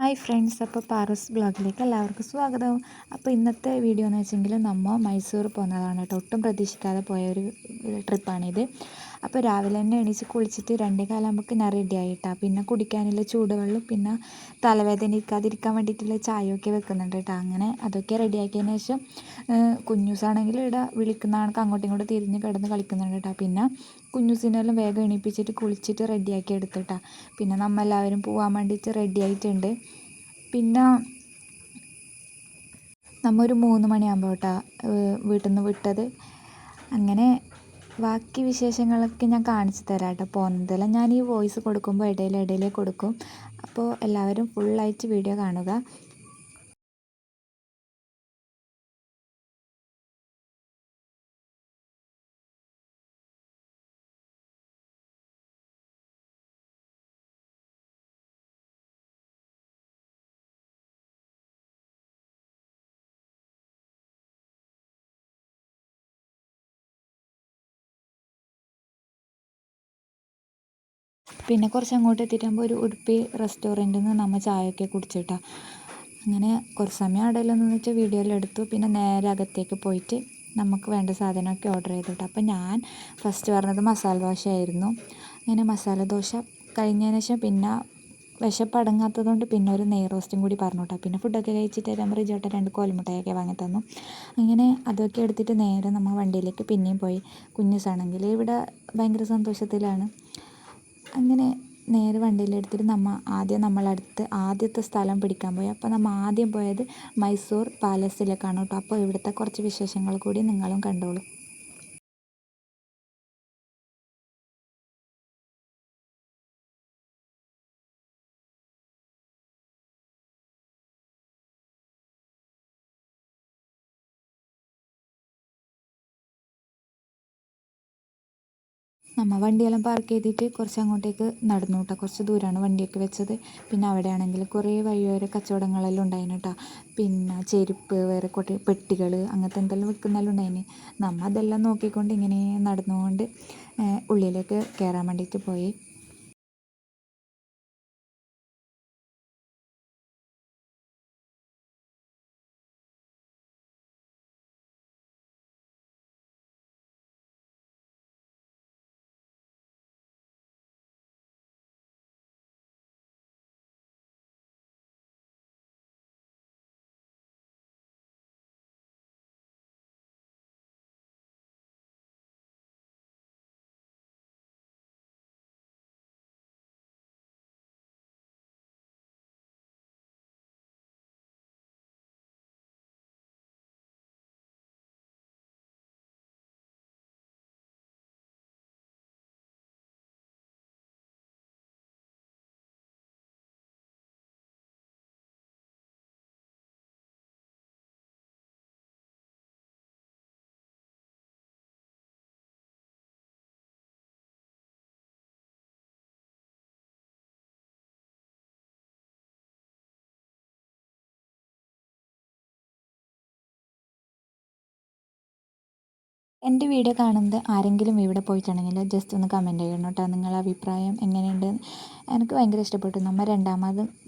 Hi friends, അപ്പോൾ പാറസ് ബ്ലോഗിലേക്ക് എല്ലാവർക്കും സ്വാഗതം. അപ്പോൾ ഇന്നത്തെ വീഡിയോ എന്ന് വെച്ചെങ്കിൽ നമ്മൾ മൈസൂർ പോകുന്നതാണ് കേട്ടോ. ഒട്ടും പ്രതീക്ഷിക്കാതെ പോയൊരു ട്രിപ്പാണിത്. അപ്പോൾ രാവിലെ തന്നെ എണീച്ച് കുളിച്ചിട്ട് 2:15 ഞാൻ റെഡി ആയിട്ടാ. പിന്നെ കുടിക്കാനുള്ള ചൂടുവെള്ളം, പിന്നെ തലവേദന ഇരിക്കാതിരിക്കാൻ വേണ്ടിയിട്ടുള്ള ചായയൊക്കെ വെക്കുന്നുണ്ട് കേട്ടോ. അങ്ങനെ അതൊക്കെ റെഡിയാക്കിയതിന് ശേഷം കുഞ്ഞൂസാണെങ്കിൽ ഇവിടെ വിളിക്കുന്ന കണക്ക് അങ്ങോട്ടും ഇങ്ങോട്ടും തിരിഞ്ഞ് കിടന്ന് കളിക്കുന്നുണ്ട് കേട്ടോ. പിന്നെ കുഞ്ഞൂസിനെല്ലാം വേഗം എണീപ്പിച്ചിട്ട് കുളിച്ചിട്ട് റെഡിയാക്കി എടുത്തിട്ടാ. പിന്നെ നമ്മളെല്ലാവരും പോകാൻ വേണ്ടിയിട്ട് റെഡി ആയിട്ടുണ്ട്. പിന്നെ നമ്മൾ ഒരു 3 മണിയാകുമ്പോൾ കേട്ടോ വീട്ടിൽ നിന്ന് വിട്ടത്. അങ്ങനെ ബാക്കി വിശേഷങ്ങളൊക്കെ ഞാൻ കാണിച്ചു തരാം കേട്ടോ. പോകുന്നതെല്ലാം ഞാൻ ഈ വോയിസ് കൊടുക്കുമ്പോൾ ഇടയിലേ കൊടുക്കും. അപ്പോൾ എല്ലാവരും ഫുള്ളായിട്ട് വീഡിയോ കാണുക. പിന്നെ കുറച്ച് അങ്ങോട്ട് എത്തിയിട്ടാകുമ്പോൾ ഒരു ഉടുപ്പി റെസ്റ്റോറൻറ്റിൽ നിന്ന് നമ്മൾ ചായയൊക്കെ കുടിച്ചിട്ടാണ്. അങ്ങനെ കുറച്ച് സമയം അവിടെയെല്ലാം നിന്നിട്ട് വീഡിയോയെല്ലാം എടുത്തു. പിന്നെ നേരെ അകത്തേക്ക് പോയിട്ട് നമുക്ക് വേണ്ട സാധനമൊക്കെ ഓർഡർ ചെയ്തിട്ട്. അപ്പോൾ ഞാൻ ഫസ്റ്റ് പറഞ്ഞത് മസാല ദോശയായിരുന്നു. അങ്ങനെ മസാല ദോശ കഴിഞ്ഞതിന് ശേഷം പിന്നെ വിശപ്പടങ്ങാത്തതുകൊണ്ട് പിന്നെ ഒരു നെയ് റോസ്റ്റും കൂടി പറഞ്ഞു കേട്ടോ. പിന്നെ ഫുഡൊക്കെ കഴിച്ചിട്ട് നമ്മൾ റിജോട്ട് 2 കോലുമുട്ടായൊക്കെ വാങ്ങി തന്നു. അങ്ങനെ അതൊക്കെ എടുത്തിട്ട് നേരെ നമ്മൾ വണ്ടിയിലേക്ക് പിന്നെയും പോയി. കുഞ്ഞൂസാണെങ്കിൽ ഇവിടെ ഭയങ്കര സന്തോഷത്തിലാണ്. അങ്ങനെ നേരെ വണ്ടിയിലെടുത്തിട്ട് ആദ്യത്തെ സ്ഥലം പിടിക്കാൻ പോയി. അപ്പോൾ നമ്മൾ ആദ്യം പോയത് മൈസൂർ പാലസിലേക്കാണ് കേട്ടോ. അപ്പോൾ ഇവിടുത്തെ കുറച്ച് വിശേഷങ്ങൾ കൂടി നിങ്ങളും കണ്ടോളൂ. നമ്മൾ വണ്ടിയെല്ലാം പാർക്ക് ചെയ്തിട്ട് കുറച്ച് അങ്ങോട്ടേക്ക് നടന്നു കേട്ടോ. കുറച്ച് ദൂരമാണ് വണ്ടിയൊക്കെ വെച്ചത്. പിന്നെ അവിടെ ആണെങ്കിൽ കുറേ വഴിയോര കച്ചവടങ്ങളെല്ലാം ഉണ്ടായിന് കേട്ടോ. പിന്നെ ചെരുപ്പ്, വേറെ കുറേ പെട്ടികൾ, അങ്ങനത്തെ എന്തെല്ലാം വിൽക്കുന്നെല്ലാം ഉണ്ടായിന്. നമ്മൾ അതെല്ലാം നോക്കിക്കൊണ്ട് ഇങ്ങനെ നടന്നുകൊണ്ട് ഉള്ളിലേക്ക് കയറാൻ വേണ്ടിയിട്ട് പോയി. എൻ്റെ വീഡിയോ കാണുന്നത് ആരെങ്കിലും ഇവിടെ പോയിട്ടുണ്ടെങ്കിൽ ജസ്റ്റ് ഒന്ന് കമൻറ്റ് ചെയ്യണം കേട്ടോ. നിങ്ങളുടെ അഭിപ്രായം എങ്ങനെയുണ്ട്? എനിക്ക് ഭയങ്കര ഇഷ്ടപ്പെട്ടു. നമ്മൾ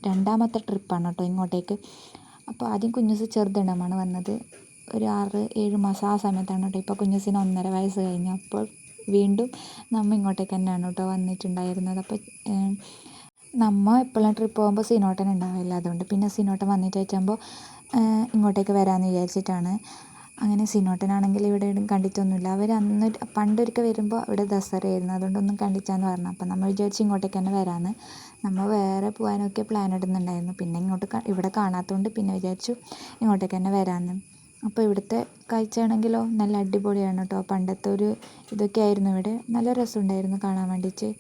രണ്ടാമത്തെ ട്രിപ്പാണ് കേട്ടോ ഇങ്ങോട്ടേക്ക്. അപ്പോൾ ആദ്യം കുഞ്ഞൂസ് ചെറുതിടമാണ് വന്നത്. ഒരു 6-7 മാസം ആ സമയത്താണ് കേട്ടോ. ഇപ്പോൾ കുഞ്ഞൂസിന് 1.5 വയസ്സ് കഴിഞ്ഞു. അപ്പോൾ വീണ്ടും നമ്മൾ ഇങ്ങോട്ടേക്ക് തന്നെയാണ് കേട്ടോ വന്നിട്ടുണ്ടായിരുന്നത്. അപ്പോൾ നമ്മൾ എപ്പോഴും ട്രിപ്പ് പോകുമ്പോൾ സിനോട്ടൻ ഉണ്ടാവില്ല. അതുകൊണ്ട് പിന്നെ സിനോട്ടൻ വന്നിട്ട് വെച്ചാകുമ്പോൾ ഇങ്ങോട്ടേക്ക് വരാമെന്ന് വിചാരിച്ചിട്ടാണ്. അങ്ങനെ സിനോട്ടനാണെങ്കിൽ ഇവിടെ ഇടും കണ്ടിട്ടൊന്നുമില്ല. അവർ അന്ന് പണ്ടൊരിക്കൽ വരുമ്പോൾ ഇവിടെ ദസറയായിരുന്നു, അതുകൊണ്ടൊന്നും കണ്ടിച്ചാന്ന് പറഞ്ഞു. അപ്പം നമ്മൾ വിചാരിച്ച് ഇങ്ങോട്ടേക്ക് തന്നെ വരാമെന്ന്. നമ്മൾ വേറെ പോകാനൊക്കെ പ്ലാൻ ഇടുന്നുണ്ടായിരുന്നു. പിന്നെ ഇവിടെ കാണാത്തതുകൊണ്ട് പിന്നെ വിചാരിച്ചു ഇങ്ങോട്ടേക്ക് തന്നെ വരാമെന്ന്. അപ്പോൾ ഇവിടുത്തെ കാഴ്ചയാണെങ്കിലോ നല്ല അടിപൊളിയാണ് കേട്ടോ. പണ്ടത്തെ ഒരു ഇതൊക്കെ ആയിരുന്നു ഇവിടെ. നല്ല രസമുണ്ടായിരുന്നു കാണാൻ വേണ്ടിയിട്ട്.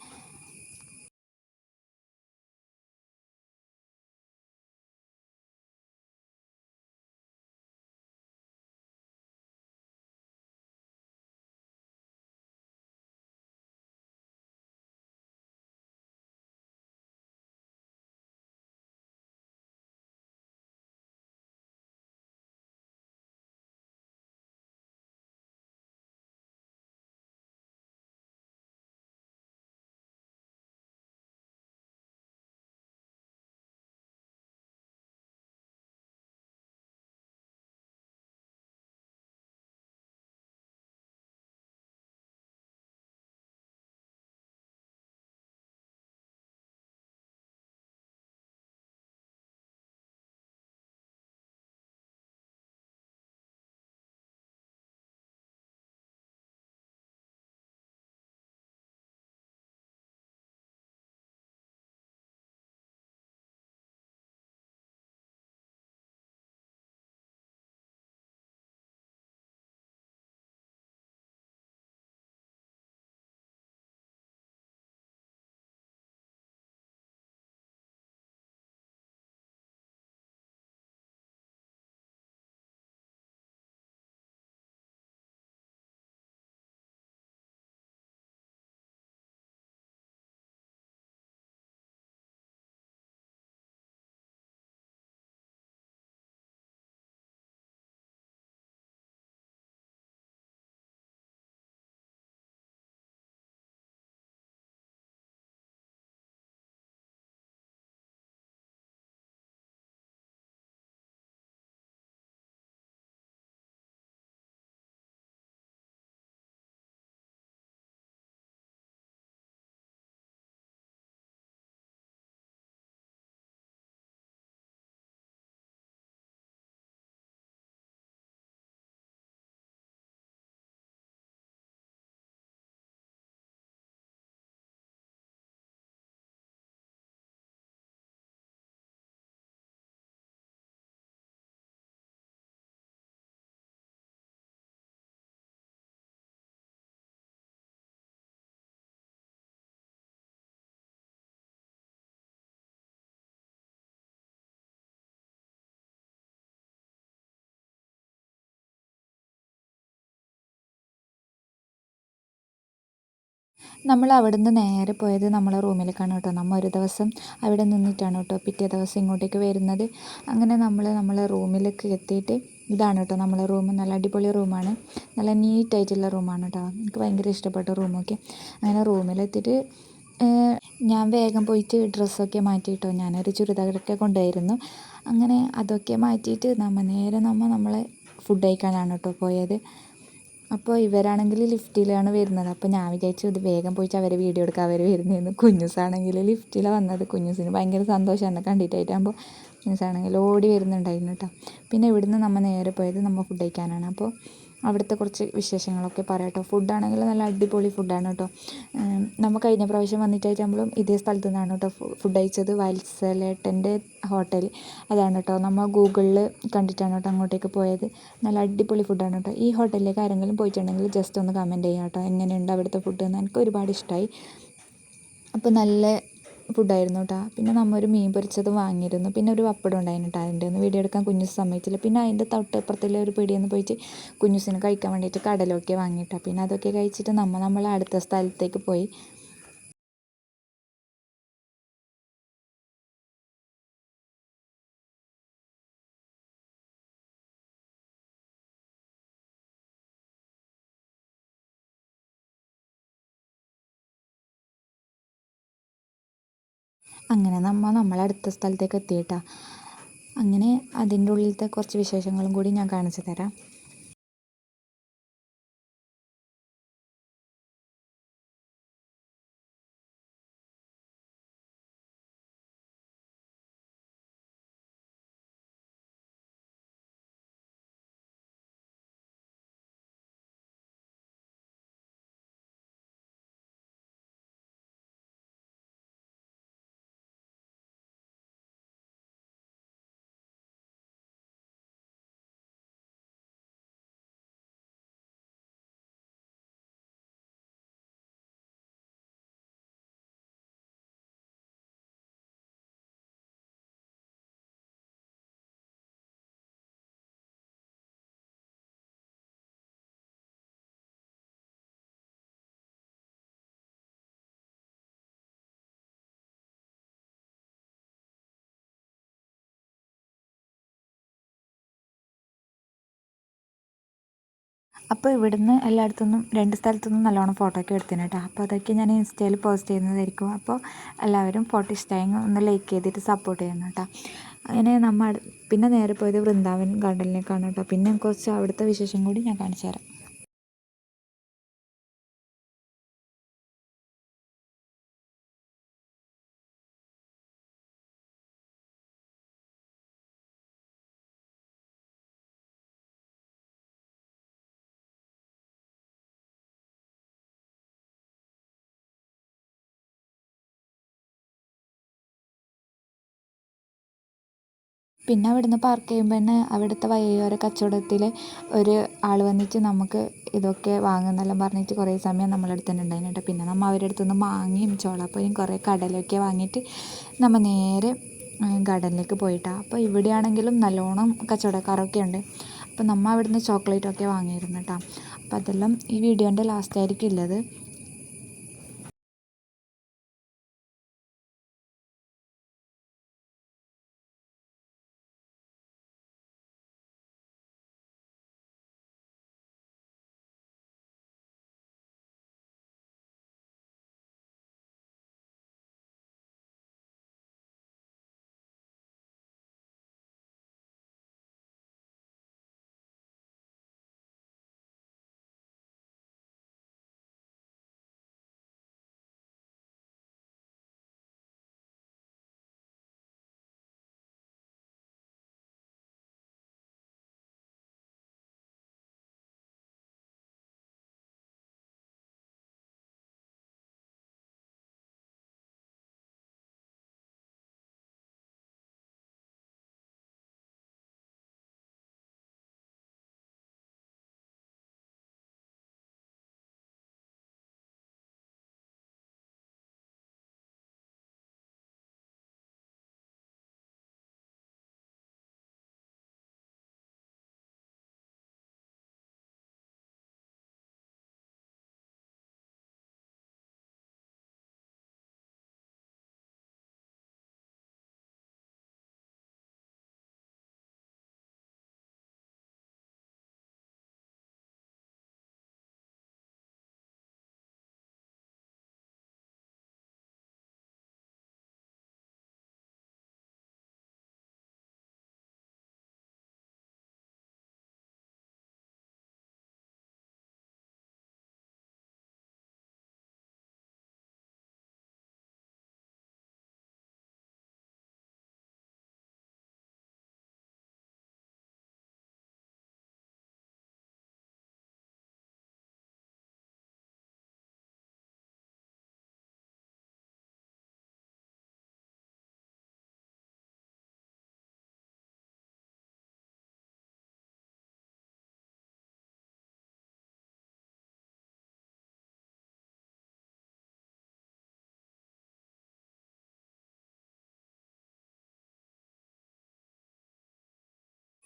നമ്മൾ അവിടുന്ന് നേരെ പോയത് നമ്മളെ റൂമിലേക്കാണ് കേട്ടോ. നമ്മൾ ഒരു ദിവസം അവിടെ നിന്നിട്ടാണ് കേട്ടോ പിറ്റേ ദിവസം ഇങ്ങോട്ടേക്ക് വരുന്നത്. അങ്ങനെ നമ്മളെ റൂമിലേക്ക് എത്തിയിട്ട് ഇതാണ് കേട്ടോ നമ്മളെ റൂം. നല്ല അടിപൊളി റൂമാണ്, നല്ല നീറ്റായിട്ടുള്ള റൂമാണ് കേട്ടോ. എനിക്ക് ഭയങ്കര ഇഷ്ടപ്പെട്ട റൂമൊക്കെ. അങ്ങനെ റൂമിലെത്തിയിട്ട് ഞാൻ വേഗം പോയിട്ട് ഡ്രസ്സൊക്കെ മാറ്റിയിട്ടോ. ഞാനൊരു ചുരിദാറൊക്കെ കൊണ്ടുപോയിരുന്നു. അങ്ങനെ അതൊക്കെ മാറ്റിയിട്ട് നമ്മളെ ഫുഡ് കഴിക്കാനാണ് കേട്ടോ പോയത്. അപ്പോൾ ഇവരാണെങ്കിൽ ലിഫ്റ്റിലാണ് വരുന്നത്. അപ്പോൾ ഞാൻ വിചാരിച്ചു ഇത് വേഗം പോയിട്ട് അവരെ വീഡിയോ എടുക്കാൻ അവർ വരുന്നതെന്ന്. കുഞ്ഞുസാണെങ്കിൽ ലിഫ്റ്റിലാണ് വന്നത്. കുഞ്ഞുസിന് ഭയങ്കര സന്തോഷമാണ് കണ്ടിട്ടായിട്ടാകുമ്പോൾ. കുഞ്ഞുസാണെങ്കിൽ ഓടി വരുന്നുണ്ടായിരുന്നു കേട്ടോ. പിന്നെ ഇവിടുന്ന് നമ്മൾ നേരെ പോയത് നമ്മൾ ഫുഡ് കഴിക്കാനാണ്. അപ്പോൾ അവിടുത്തെ കുറച്ച് വിശേഷങ്ങളൊക്കെ പറയാം കേട്ടോ. ഫുഡാണെങ്കിൽ നല്ല അടിപൊളി ഫുഡാണ് കേട്ടോ. നമ്മൾ കഴിഞ്ഞ പ്രാവശ്യം വന്നിട്ടായിട്ടുമ്പോഴും ഇതേ സ്ഥലത്തു നിന്നാണ് കേട്ടോ ഫുഡ് കഴിച്ചത്. വത്സലേട്ടൻ്റെ ഹോട്ടൽ അതാണ് കേട്ടോ. നമ്മൾ ഗൂഗിളിൽ കണ്ടിട്ടാണ് കേട്ടോ അങ്ങോട്ടേക്ക് പോയത്. നല്ല അടിപൊളി ഫുഡാണ് കേട്ടോ. ഈ ഹോട്ടലിലേക്ക് ആരെങ്കിലും പോയിട്ടുണ്ടെങ്കിൽ ജസ്റ്റ് ഒന്ന് കമൻറ്റ് ചെയ്യാം കേട്ടോ, എങ്ങനെയുണ്ട് അവിടുത്തെ ഫുഡ് എന്ന്. എനിക്ക് ഒരുപാട് ഇഷ്ടമായി. അപ്പോൾ നല്ല ഫുഡായിരുന്നു കേട്ടോ. പിന്നെ നമ്മൾ ഒരു മീൻ പൊരിച്ചത് വാങ്ങിയിരുന്നു. പിന്നെ ഒരു പപ്പടം ഉണ്ടായിരുന്നു കേട്ടോ. അതിൻ്റെ ഒന്ന് വീഡിയോ എടുക്കാൻ കുഞ്ഞുസ് സമ്മതിച്ചില്ല. പിന്നെ അതിൻ്റെ തൊട്ടപ്പുറത്തുള്ള ഒരു പീടിയെന്ന് പോയിട്ട് കുഞ്ഞുസിന് കഴിക്കാൻ വേണ്ടിയിട്ട് കടലൊക്കെ വാങ്ങിയിട്ടാണ്. പിന്നെ അതൊക്കെ കഴിച്ചിട്ട് നമ്മൾ അടുത്ത സ്ഥലത്തേക്ക് പോയി. അങ്ങനെ നമ്മളടുത്ത സ്ഥലത്തേക്ക് എത്തിയിട്ടാ. അങ്ങനെ അതിൻ്റെ ഉള്ളിലത്തെ കുറച്ച് വിശേഷങ്ങളും കൂടി ഞാൻ കാണിച്ചു തരാം. അപ്പോൾ ഇവിടുന്ന് എല്ലായിടത്തുനിന്നും 2 സ്ഥലത്തുനിന്നും നല്ലോണം ഫോട്ടോ ഒക്കെ എടുത്തിന് കേട്ടോ. അപ്പോൾ അതൊക്കെ ഞാൻ ഇൻസ്റ്റയിൽ പോസ്റ്റ് ചെയ്യുന്നതായിരിക്കും. അപ്പോൾ എല്ലാവരും ഫോട്ടോ ഇഷ്ടമായെങ്കിൽ ഒന്ന് ലൈക്ക് ചെയ്തിട്ട് സപ്പോർട്ട് ചെയ്യണം കേട്ടോ. അങ്ങനെ പിന്നെ നേരെ പോയത് വൃന്ദാവൻ ഗാർഡനിലേക്കാണ് കേട്ടോ. പിന്നെ കുറച്ച് അവിടുത്തെ വിശേഷം കൂടി ഞാൻ കാണിച്ചു തരാം. പിന്നെ അവിടുന്ന് പാർക്ക് ചെയ്യുമ്പോൾ തന്നെ അവിടുത്തെ വഴിയോര കച്ചവടത്തിൽ ഒരു ആൾ വന്നിട്ട് നമുക്ക് ഇതൊക്കെ വാങ്ങുന്നെല്ലാം പറഞ്ഞിട്ട് കുറേ സമയം നമ്മളെ അടുത്ത് തന്നെ ഉണ്ടായിരുന്നു കേട്ടോ. പിന്നെ നമ്മൾ അവരുടെ അടുത്ത് നിന്ന് മാങ്ങയും ചോളാപ്പൊരിയും കുറേ കടലൊക്കെ വാങ്ങിയിട്ട് നമ്മൾ നേരെ ഗാർഡനിലേക്ക് പോയിട്ടാണ്. അപ്പോൾ ഇവിടെയാണെങ്കിലും നല്ലോണം കച്ചവടക്കാരൊക്കെ ഉണ്ട്. അപ്പോൾ നമ്മൾ അവിടുന്ന് ചോക്ലേറ്റൊക്കെ വാങ്ങിയിരുന്നു കേട്ടോ. അപ്പോൾ അതെല്ലാം ഈ വീഡിയോൻ്റെ ലാസ്റ്റായിരിക്കും ഉള്ളത്.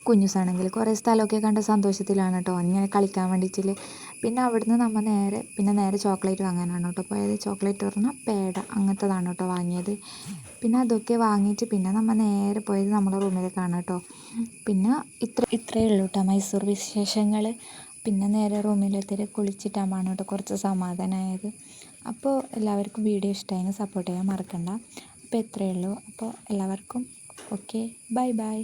കുഞ്ഞുസാണെങ്കിൽ കുറേ സ്ഥലമൊക്കെ കണ്ട സന്തോഷത്തിലാണ് കേട്ടോ ഇങ്ങനെ കളിക്കാൻ വേണ്ടിയിട്ട്. പിന്നെ അവിടുന്ന് നമ്മൾ നേരെ ചോക്ലേറ്റ് വാങ്ങാനാണ് കേട്ടോ പോയത്. ചോക്ലേറ്റ് പറഞ്ഞാൽ പേട അങ്ങനത്തതാണ് കേട്ടോ വാങ്ങിയത്. പിന്നെ അതൊക്കെ വാങ്ങിയിട്ട് പിന്നെ നമ്മൾ നേരെ പോയത് നമ്മളെ റൂമിലേക്കാണ് കേട്ടോ. പിന്നെ ഇത്രയേ ഉള്ളൂ കേട്ടോ മൈസൂർ വിശേഷങ്ങൾ. പിന്നെ നേരെ റൂമിലെത്തിയിട്ട് കുളിച്ചിട്ടാകുമ്പോഴാണ് കേട്ടോ കുറച്ച് സമാധാനമായത്. അപ്പോൾ എല്ലാവർക്കും വീഡിയോ ഇഷ്ടമായെങ്കിൽ സപ്പോർട്ട് ചെയ്യാൻ മറക്കണ്ട. അപ്പോൾ ഇത്രയേ ഉള്ളൂ. അപ്പോൾ എല്ലാവർക്കും ഓക്കെ, ബൈ ബൈ.